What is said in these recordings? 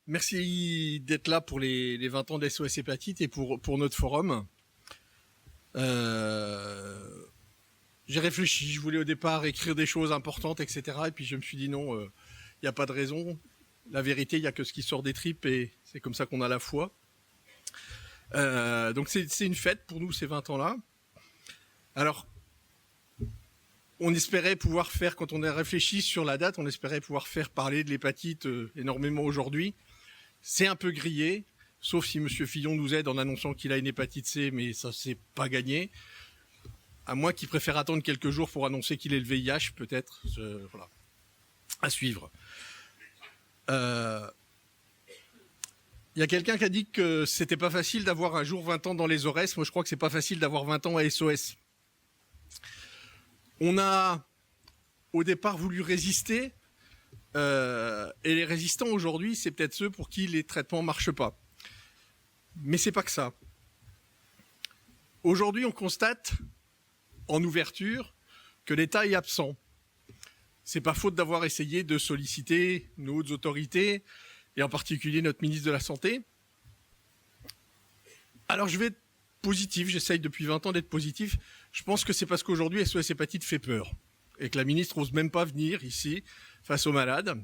Merci d'être là pour les 20 ans d'SOS Hépatite et pour notre forum. J'ai réfléchi, je voulais au départ écrire des choses importantes, etc. Et puis je me suis dit non, il n'y a pas de raison. La vérité, il n'y a que ce qui sort des tripes et c'est comme ça qu'on a la foi. Donc c'est une fête pour nous, ces 20 ans-là. Alors, on espérait pouvoir faire, quand on a réfléchi sur la date, on espérait pouvoir faire parler de l'hépatite énormément aujourd'hui. C'est un peu grillé, sauf si M. Fillon nous aide en annonçant qu'il a une hépatite C, mais ça, c'est pas gagné. À moins qu'il préfère attendre quelques jours pour annoncer qu'il est le VIH, peut-être. Voilà. À suivre. Il y a quelqu'un qui a dit que c'était pas facile d'avoir un jour 20 ans dans les ORES. Moi, je crois que c'est pas facile d'avoir 20 ans à SOS. On a, au départ, voulu résister. Et les résistants aujourd'hui, c'est peut-être ceux pour qui les traitements marchent pas. Mais c'est pas que ça. Aujourd'hui, on constate, en ouverture, que l'État est absent. C'est pas faute d'avoir essayé de solliciter nos hautes autorités, et en particulier notre ministre de la Santé. Alors je vais être positif, j'essaye depuis 20 ans d'être positif. Je pense que c'est parce qu'aujourd'hui SOS Hépatite fait peur, et que la ministre n'ose même pas venir ici, face aux malades.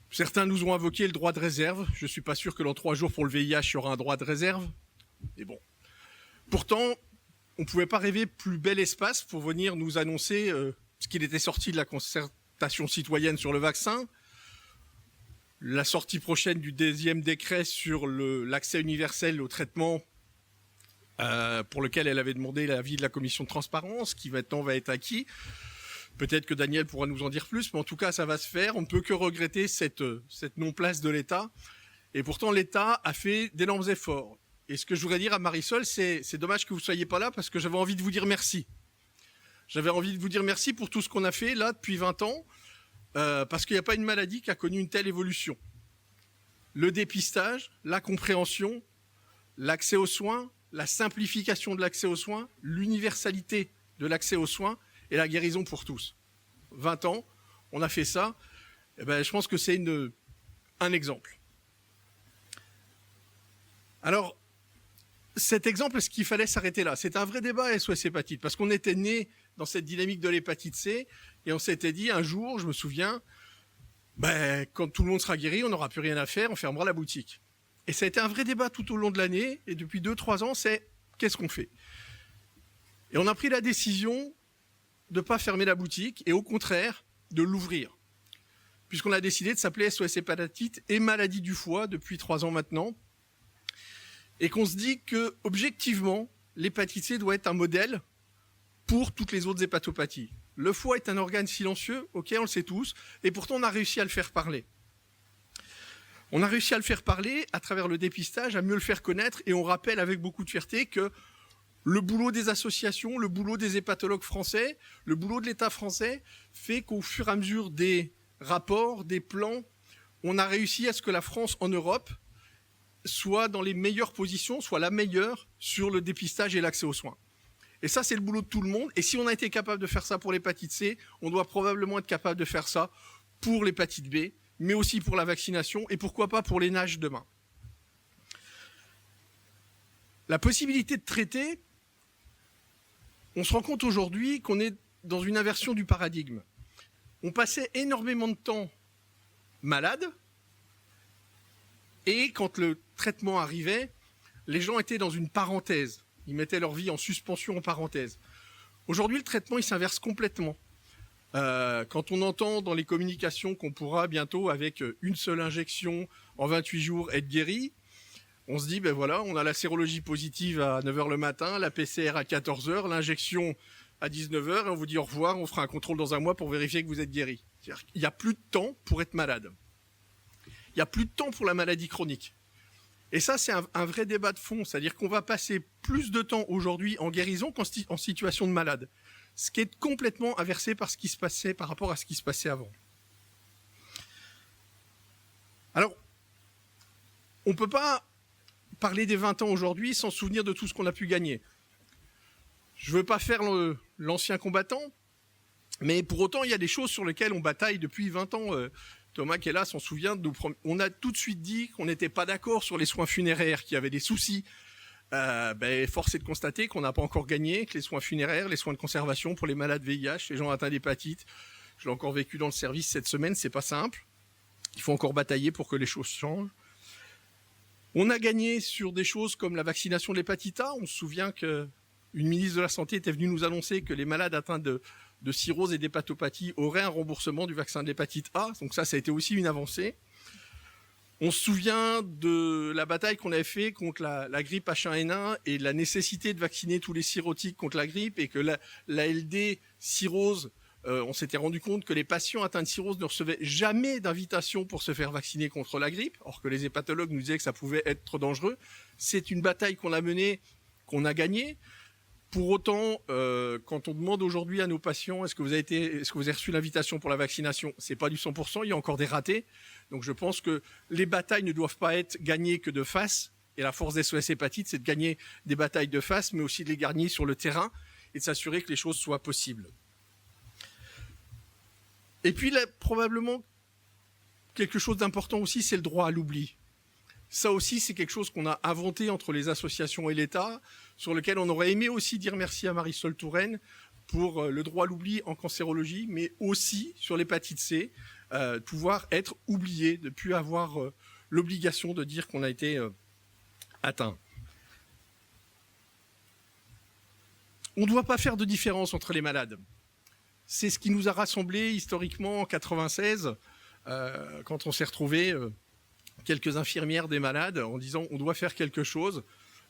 Certains nous ont invoqué le droit de réserve. Je ne suis pas sûr que dans 3 jours pour le VIH, il y aura un droit de réserve. Mais bon. Pourtant, on ne pouvait pas rêver plus bel espace pour venir nous annoncer ce qu'il était sorti de la concertation citoyenne sur le vaccin, la sortie prochaine du 2e décret sur l'accès universel au traitement pour lequel elle avait demandé l'avis de la commission de transparence, qui maintenant va être acquis. Peut-être que Daniel pourra nous en dire plus, mais en tout cas, ça va se faire. On ne peut que regretter cette non-place de l'État. Et pourtant, l'État a fait d'énormes efforts. Et ce que je voudrais dire à Marisol, c'est dommage que vous ne soyez pas là, parce que j'avais envie de vous dire merci. J'avais envie de vous dire merci pour tout ce qu'on a fait, là, depuis 20 ans, parce qu'il n'y a pas une maladie qui a connu une telle évolution. Le dépistage, la compréhension, l'accès aux soins, la simplification de l'accès aux soins, l'universalité de l'accès aux soins, et la guérison pour tous. 20 ans, on a fait ça. Eh ben, je pense que c'est un exemple. Alors, cet exemple, est-ce qu'il fallait s'arrêter là? C'est un vrai débat SOS Hépatite, parce qu'on était né dans cette dynamique de l'hépatite C, et on s'était dit un jour, je me souviens, quand tout le monde sera guéri, on n'aura plus rien à faire, on fermera la boutique. Et ça a été un vrai débat tout au long de l'année, et depuis 2-3 ans, c'est qu'est-ce qu'on fait? Et on a pris la décision de ne pas fermer la boutique et au contraire de l'ouvrir. Puisqu'on a décidé de s'appeler SOS Hépatite et maladie du foie depuis 3 ans maintenant. Et qu'on se dit que, objectivement, l'hépatite C doit être un modèle pour toutes les autres hépatopathies. Le foie est un organe silencieux, ok, on le sait tous, et pourtant on a réussi à le faire parler. On a réussi à le faire parler à travers le dépistage, à mieux le faire connaître, et on rappelle avec beaucoup de fierté que le boulot des associations, le boulot des hépatologues français, le boulot de l'État français fait qu'au fur et à mesure des rapports, des plans, on a réussi à ce que la France en Europe soit dans les meilleures positions, soit la meilleure sur le dépistage et l'accès aux soins. Et ça, c'est le boulot de tout le monde. Et si on a été capable de faire ça pour l'hépatite C, on doit probablement être capable de faire ça pour l'hépatite B, mais aussi pour la vaccination et pourquoi pas pour les NASH demain. La possibilité de traiter, on se rend compte aujourd'hui qu'on est dans une inversion du paradigme. On passait énormément de temps malade, et quand le traitement arrivait, les gens étaient dans une parenthèse. Ils mettaient leur vie en suspension en parenthèse. Aujourd'hui, le traitement, il s'inverse complètement. Quand on entend dans les communications qu'on pourra bientôt, avec une seule injection en 28 jours, être guéri, on se dit, ben voilà, on a la sérologie positive à 9h le matin, la PCR à 14h, l'injection à 19h, et on vous dit au revoir, on fera un contrôle dans un mois pour vérifier que vous êtes guéri. C'est-à-dire qu'il n'y a plus de temps pour être malade. Il n'y a plus de temps pour la maladie chronique. Et ça, c'est un vrai débat de fond. C'est-à-dire qu'on va passer plus de temps aujourd'hui en guérison qu'en situation de malade. Ce qui est complètement inversé par rapport à ce qui se passait avant. Alors, on ne peut pas parler des 20 ans aujourd'hui sans se souvenir de tout ce qu'on a pu gagner. Je ne veux pas faire l'ancien combattant, mais pour autant, il y a des choses sur lesquelles on bataille depuis 20 ans. Thomas qui est là s'en souvient, on a tout de suite dit qu'on n'était pas d'accord sur les soins funéraires, qu'il y avait des soucis. Force est de constater qu'on n'a pas encore gagné, que les soins funéraires, les soins de conservation pour les malades VIH, les gens atteints d'hépatite, je l'ai encore vécu dans le service cette semaine, c'est pas simple. Il faut encore batailler pour que les choses changent. On a gagné sur des choses comme la vaccination de l'hépatite A. On se souvient qu'une ministre de la Santé était venue nous annoncer que les malades atteints de cirrhose et d'hépatopathie auraient un remboursement du vaccin de l'hépatite A. Donc ça a été aussi une avancée. On se souvient de la bataille qu'on avait fait contre la grippe H1N1 et la nécessité de vacciner tous les cirrhotiques contre la grippe et que l'ALD cirrhose, on s'était rendu compte que les patients atteints de cirrhose ne recevaient jamais d'invitation pour se faire vacciner contre la grippe, or que les hépatologues nous disaient que ça pouvait être dangereux. C'est une bataille qu'on a menée, qu'on a gagnée. Pour autant, quand on demande aujourd'hui à nos patients est-ce que vous avez reçu l'invitation pour la vaccination, c'est pas du 100%, il y a encore des ratés. Donc je pense que les batailles ne doivent pas être gagnées que de face. Et la force des SOS Hépatite, c'est de gagner des batailles de face, mais aussi de les gagner sur le terrain et de s'assurer que les choses soient possibles. Et puis là, probablement, quelque chose d'important aussi, c'est le droit à l'oubli. Ça aussi, c'est quelque chose qu'on a inventé entre les associations et l'État, sur lequel on aurait aimé aussi dire merci à Marisol Touraine pour le droit à l'oubli en cancérologie, mais aussi sur l'hépatite C, pouvoir être oublié, de ne plus avoir l'obligation de dire qu'on a été atteint. On ne doit pas faire de différence entre les malades. C'est ce qui nous a rassemblés historiquement en 96, quand on s'est retrouvés quelques infirmières des malades en disant on doit faire quelque chose.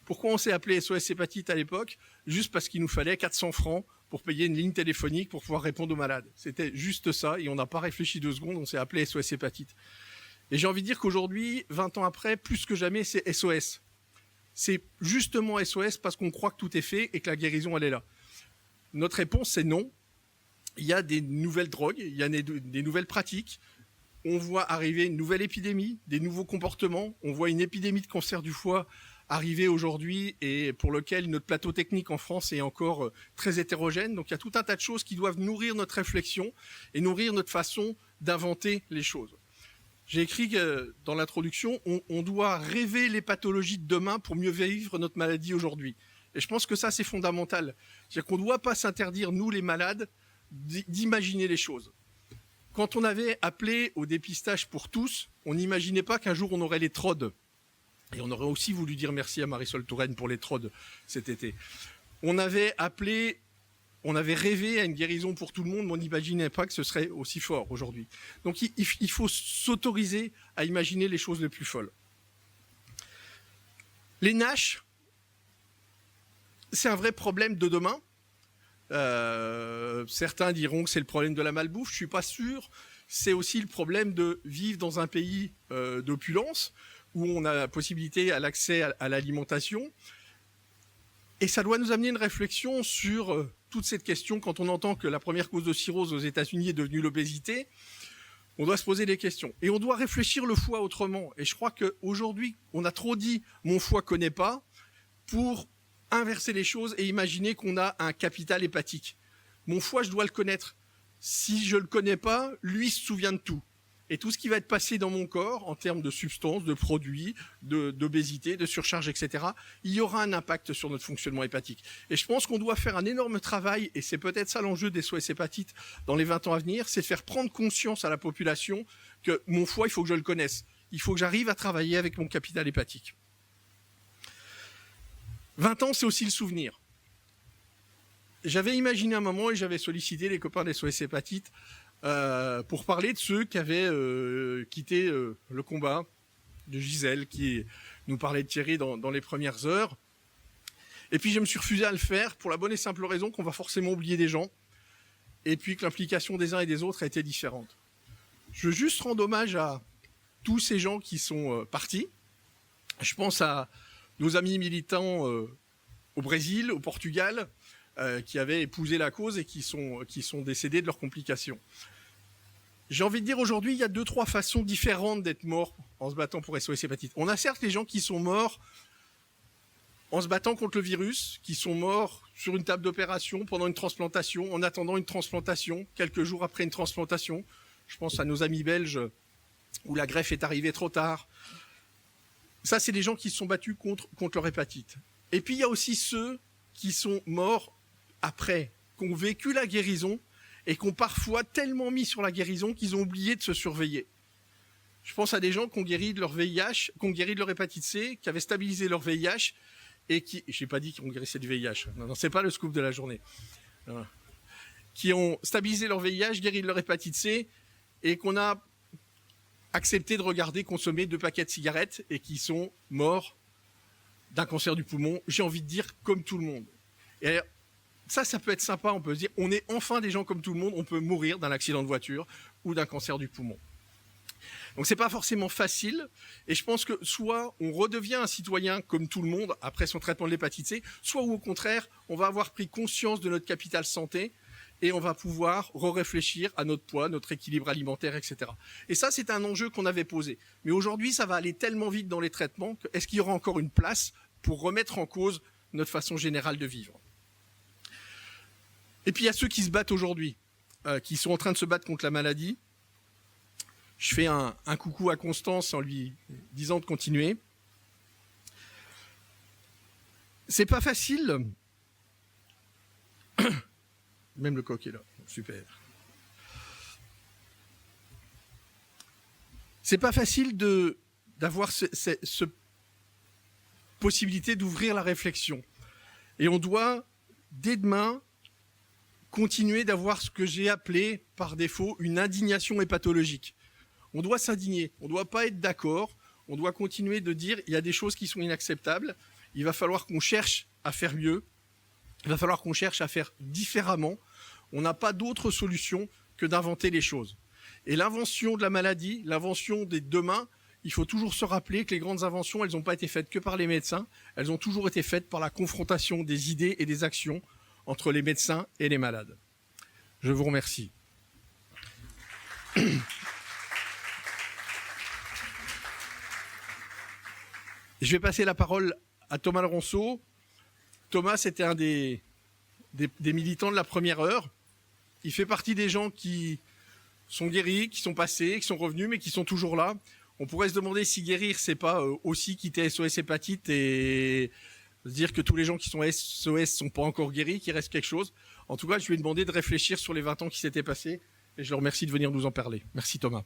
Pourquoi on s'est appelé SOS Hépatite à l'époque? Juste parce qu'il nous fallait 400 francs pour payer une ligne téléphonique pour pouvoir répondre aux malades. C'était juste ça et on n'a pas réfléchi 2 secondes, on s'est appelé SOS Hépatite. Et j'ai envie de dire qu'aujourd'hui, 20 ans après, plus que jamais, c'est SOS. C'est justement SOS parce qu'on croit que tout est fait et que la guérison, elle est là. Notre réponse, c'est non. Il y a des nouvelles drogues, il y a des nouvelles pratiques. On voit arriver une nouvelle épidémie, des nouveaux comportements. On voit une épidémie de cancer du foie arriver aujourd'hui et pour lequel notre plateau technique en France est encore très hétérogène. Donc il y a tout un tas de choses qui doivent nourrir notre réflexion et nourrir notre façon d'inventer les choses. J'ai écrit que, dans l'introduction, on doit rêver les pathologies de demain pour mieux vivre notre maladie aujourd'hui. Et je pense que ça, c'est fondamental. C'est-à-dire qu'on ne doit pas s'interdire, nous les malades, d'imaginer les choses. Quand on avait appelé au dépistage pour tous, on n'imaginait pas qu'un jour on aurait les TROD. Et on aurait aussi voulu dire merci à Marisol Touraine pour les TROD cet été. On avait rêvé à une guérison pour tout le monde, mais on n'imaginait pas que ce serait aussi fort aujourd'hui. Donc il faut s'autoriser à imaginer les choses les plus folles. Les NASH, c'est un vrai problème de demain. Certains diront que c'est le problème de la malbouffe, je ne suis pas sûr. C'est aussi le problème de vivre dans un pays d'opulence, où on a la possibilité à l'accès à l'alimentation. Et ça doit nous amener une réflexion sur toute cette question. Quand on entend que la première cause de cirrhose aux États-Unis est devenue l'obésité, on doit se poser des questions. Et on doit réfléchir le foie autrement. Et je crois qu'aujourd'hui, on a trop dit « mon foie ne connaît pas » pour inverser les choses et imaginer qu'on a un capital hépatique. Mon foie, je dois le connaître. Si je ne le connais pas, lui se souvient de tout. Et tout ce qui va être passé dans mon corps, en termes de substances, de produits, d'obésité, de surcharge, etc., il y aura un impact sur notre fonctionnement hépatique. Et je pense qu'on doit faire un énorme travail, et c'est peut-être ça l'enjeu des SOS Hépatite dans les 20 ans à venir, c'est de faire prendre conscience à la population que mon foie, il faut que je le connaisse. Il faut que j'arrive à travailler avec mon capital hépatique. 20 ans, c'est aussi le souvenir. J'avais imaginé un moment et j'avais sollicité les copains des SOS Hépatite pour parler de ceux qui avaient quitté le combat, de Gisèle qui nous parlait de Thierry dans les premières heures. Et puis je me suis refusé à le faire pour la bonne et simple raison qu'on va forcément oublier des gens et puis que l'implication des uns et des autres a été différente. Je veux juste rendre hommage à tous ces gens qui sont partis. Je pense à nos amis militants au Brésil, au Portugal, qui avaient épousé la cause et qui sont décédés de leurs complications. J'ai envie de dire aujourd'hui, il y a 2-3 façons différentes d'être mort en se battant pour SOS Hépatite. On a certes les gens qui sont morts en se battant contre le virus, qui sont morts sur une table d'opération pendant une transplantation, en attendant une transplantation, quelques jours après une transplantation. Je pense à nos amis belges où la greffe est arrivée trop tard. Ça, c'est des gens qui se sont battus contre leur hépatite. Et puis, il y a aussi ceux qui sont morts après, qui ont vécu la guérison et qui ont parfois tellement mis sur la guérison qu'ils ont oublié de se surveiller. Je pense à des gens qui ont guéri de leur VIH, qui ont guéri de leur hépatite C, qui avaient stabilisé leur VIH et qui... Je n'ai pas dit qu'ils ont guéri de VIH. Non, c'est pas le scoop de la journée. Non. Qui ont stabilisé leur VIH, guéri de leur hépatite C et qu'on a accepté de regarder consommer 2 paquets de cigarettes et qui sont morts d'un cancer du poumon, j'ai envie de dire comme tout le monde. Et alors, ça peut être sympa, on peut se dire, on est enfin des gens comme tout le monde, on peut mourir d'un accident de voiture ou d'un cancer du poumon. Donc c'est pas forcément facile, et je pense que soit on redevient un citoyen comme tout le monde après son traitement de l'hépatite C, soit ou au contraire, on va avoir pris conscience de notre capital santé, et on va pouvoir réfléchir à notre poids, notre équilibre alimentaire, etc. Et ça, c'est un enjeu qu'on avait posé. Mais aujourd'hui, ça va aller tellement vite dans les traitements que est-ce qu'il y aura encore une place pour remettre en cause notre façon générale de vivre? Et puis, il y a ceux qui se battent aujourd'hui, qui sont en train de se battre contre la maladie. Je fais un coucou à Constance en lui disant de continuer. C'est pas facile. Même le coq est là. Super. C'est pas facile d'avoir cette possibilité d'ouvrir la réflexion. Et on doit, dès demain, continuer d'avoir ce que j'ai appelé, par défaut, une indignation hépatologique. On doit s'indigner, on ne doit pas être d'accord, on doit continuer de dire il y a des choses qui sont inacceptables, il va falloir qu'on cherche à faire mieux, il va falloir qu'on cherche à faire différemment. On n'a pas d'autre solution que d'inventer les choses. Et l'invention de la maladie, l'invention des demain, il faut toujours se rappeler que les grandes inventions, elles n'ont pas été faites que par les médecins, elles ont toujours été faites par la confrontation des idées et des actions entre les médecins et les malades. Je vous remercie. Je vais passer la parole à Thomas Leronceau. Thomas, c'était un des militants de la première heure. Il fait partie des gens qui sont guéris, qui sont passés, qui sont revenus, mais qui sont toujours là. On pourrait se demander si guérir, c'est pas aussi quitter SOS Hépatite et se dire que tous les gens qui sont SOS sont pas encore guéris, qu'il reste quelque chose. En tout cas, je lui ai demandé de réfléchir sur les 20 ans qui s'étaient passés et je le remercie de venir nous en parler. Merci Thomas.